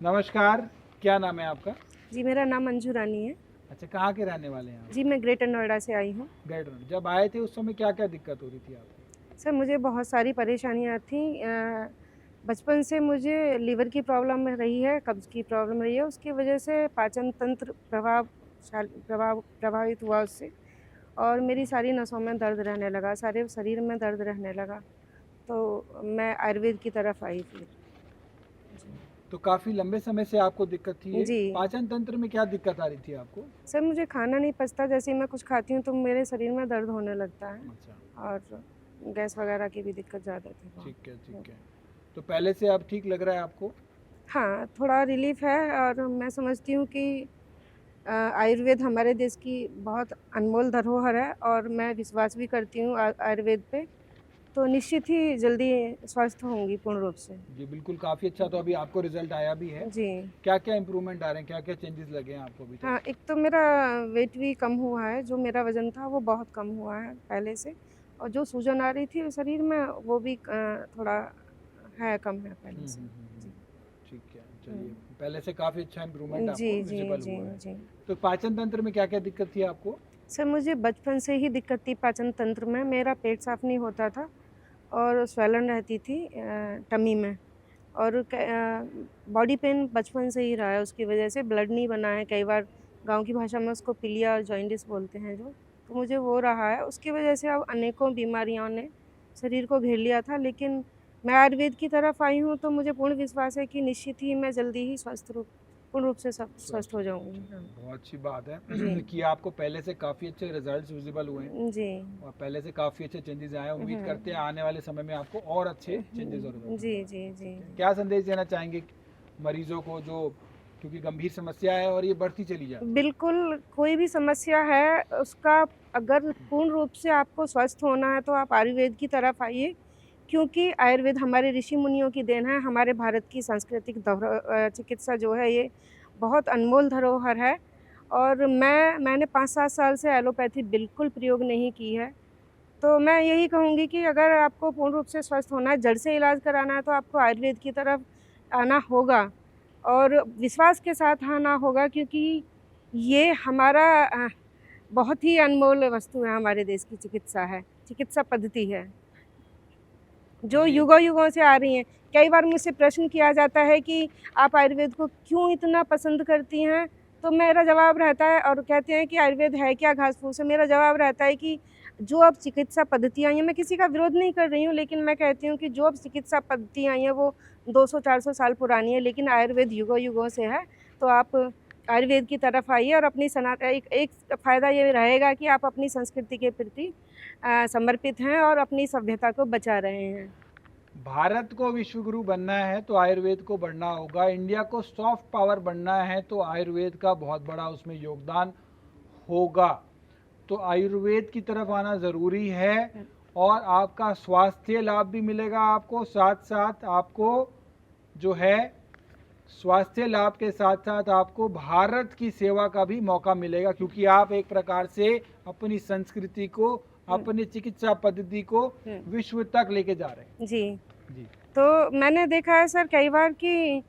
नमस्कार, क्या नाम है आपका? जी, मेरा नाम अंजू रानी है। अच्छा, कहाँ के रहने वाले हैं आप? जी, मैं ग्रेटर नोएडा से आई हूँ। ग्रेटर। जब आए थे उस समय क्या-क्या दिक्कत हो रही थी आपको? सर, मुझे बहुत सारी परेशानियाँ थीं। बचपन से मुझे लीवर की प्रॉब्लम रही है, कब्ज़ की प्रॉब्लम रही है, उसकी वजह से पाचन तंत्र प्रभावित हुआ उससे, और मेरी सारी नसों में दर्द रहने लगा, सारे शरीर में दर्द रहने लगा। तो मैं आयुर्वेद की तरफ आई फिर। जी। तो काफ़ी लंबे समय से आपको दिक्कत थी ये। जी। पाचन तंत्र में क्या दिक्कत आ रही थी आपको? सर, मुझे खाना नहीं पचता, जैसे ही मैं कुछ खाती हूँ तो मेरे शरीर में दर्द होने लगता है, अच्छा, और गैस वगैरह की भी दिक्कत ज़्यादा थी बहुत। ठीक है, ठीक है। तो पहले से अब ठीक लग रहा है आपको? हाँ, थोड़ा रिलीफ़ है, और मैं समझती हूँ कि आयुर्वेद हमारे देश की बहुत अनमोल धरोहर है, और मैं विश्वास भी करती हूँ आयुर्वेद पे, तो निश्चित ही जल्दी स्वस्थ होंगी पूर्ण रूप से। जी, बिल्कुल काफ़ी अच्छा तो अभी आपको रिज़ल्ट आया भी है। जी। क्या-क्या इम्प्रूवमेंट आ रहे हैं? क्या-क्या चेंजेस लगे हैं आपको अभी तक? हाँ, एक तो मेरा वेट भी कम हुआ है, जो मेरा वज़न था वो बहुत कम हुआ है पहले से, और जो सूजन आ रही थी शरीर में वो भी थोड़ा है, कम है पहले से। जी। ठीक है, हुँ। चलिए पहले से काफ़ी अच्छा इम्प्रूवमेंट जी, आपको जी, विज़िबल जी, हुआ है। जी। तो पाचन तंत्र में क्या-क्या दिक्कत थी आपको? सर, मुझे बचपन से ही दिक्कत थी पाचन तंत्र में, मेरा पेट साफ़ नहीं होता था, और स्वेलन रहती थी टमी में, और बॉडी पेन बचपन से ही रहा है, उसकी वजह से ब्लड नहीं बना है, कई बार गाँव की भाषा में उसको पीलिया और जॉन्डिस बोलते हैं जो, तो मुझे वो रहा है। उसकी वजह से अब अनेकों बीमारियों ने शरीर को घेर लिया था, लेकिन मैं आयुर्वेद की तरफ आई हूँ तो मुझे पूर्ण विश्वास है कि निश्चित ही मैं जल्दी ही पूर्ण रूप से स्वस्थ स्वस्थ हो हो जाऊँगी। जाएँगे। हाँ। बहुत अच्छी बात है जी। कि आपको पहले से काफ़ी अच्छे रिजल्ट्स विजिबल हुए हैं जी। और पहले से काफ़ी अच्छे चेंजेस आए हैं। उम्मीद करते हैं हुँ। आने वाले समय में आपको और अच्छे चेंजेस और रिजल्ट जी, नज़र जी, आएंगे। जी, ठीक है, जी। क्या संदेश देना चाहेंगे मरीजों को जो क्योंकि गंभीर समस्या है और ये बढ़ती चली जाती है? बिल्कुल, कोई भी समस्या है, उसका अगर पूर्ण रूप से आपको स्वस्थ होना है, तो आप आयुर्वेद की तरफ आइए, क्योंकि आयुर्वेद हमारे ऋषि-मुनियों की देन है, हमारे भारत की सांस्कृतिक चिकित्सा जो है, ये बहुत अनमोल धरोहर है, और मैंने 5-7 साल से एलोपैथी बिल्कुल प्रयोग नहीं की है। तो मैं यही कहूँगी कि अगर आपको पूर्ण रूप से स्वस्थ होना है, जड़ से इलाज कराना है, तो आपको आयुर्वेद की तरफ आना होगा, और विश्वास के साथ आना होगा, क्योंकि ये हमारा बहुत ही अनमोल वस्तु है, हमारे देश की चिकित्सा पद्धति है, जो जी, युगों-युगों से आ रही हैं। कई बार मुझसे प्रश्न किया जाता है कि आप आयुर्वेद को क्यों इतना पसंद करती हैं? तो मेरा जवाब रहता है, और कहते हैं कि आयुर्वेद है क्या घास-फूस है? मेरा जवाब रहता है कि जो अब चिकित्सा पद्धतियाँ आई हैं, मैं किसी का विरोध नहीं कर रही हूँ, लेकिन मैं कहती हूँ कि जो अब चिकित्सा पद्धतियाँ आई हैं, वो 200-400 साल पुरानी है, लेकिन आयुर्वेद युगों-युगों से है। तो आप आयुर्वेद की तरफ आइए, और अपनी एक एक फ़ायदा ये रहेगा कि आप अपनी संस्कृति के प्रति समर्पित हैं, और अपनी सभ्यता को बचा रहे हैं। भारत को विश्व गुरु बनना है तो आयुर्वेद को बढ़ना होगा। इंडिया को सॉफ्ट पावर बनना है तो आयुर्वेद का बहुत बड़ा उसमें योगदान होगा। तो आयुर्वेद की तरफ आना ज़रूरी है और आपका स्वास्थ्य लाभ भी मिलेगा आपको, साथ साथ आपको जो है स्वास्थ्य लाभ के साथ साथ आपको भारत की सेवा का भी मौका मिलेगा, क्योंकि आप एक प्रकार से अपनी संस्कृति को, हुँ, अपनी चिकित्सा पद्धति को हुँ। विश्व तक लेके जा रहे हैं। जी, जी, तो मैंने देखा है सर कई बार कि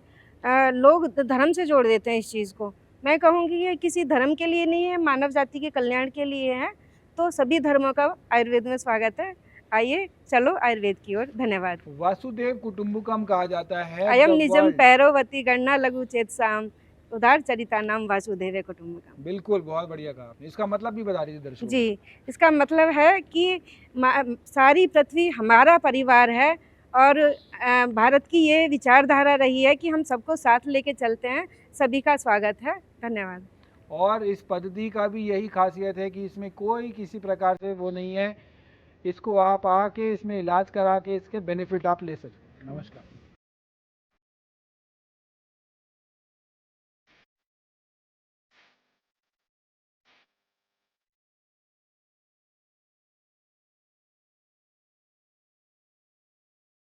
लोग धर्म से जोड़ देते हैं इस चीज़ को। मैं कहूँगी ये किसी धर्म के लिए नहीं है, मानव जाति के कल्याण के लिए है। तो सभी धर्मों का आयुर्वेद में स्वागत है। आइए, चलो आयुर्वेद की ओर। धन्यवाद। वासुदेव कुटुंबकम कहा जाता है अयं द निजं वर्ल्ड। पैरोवती गणना लघु चेतसाम उदार चरितानाम वासुदेवे कुटुम्बकम्। बिल्कुल, बहुत बढ़िया कहा आपने। इसका मतलब भी बता दीजिए दर्शकों को। जी, इसका मतलब है कि सारी पृथ्वी हमारा परिवार है, और भारत की ये विचारधारा रही है कि हम सबको साथ लेके चलते हैं। सभी का स्वागत है। धन्यवाद। और इस पद्धति का भी यही खासियत है कि इसमें कोई किसी प्रकार से वो नहीं है। इसको आप आके इसमें इलाज करा के इसके बेनिफिट आप ले सकते हैं। नमस्कार।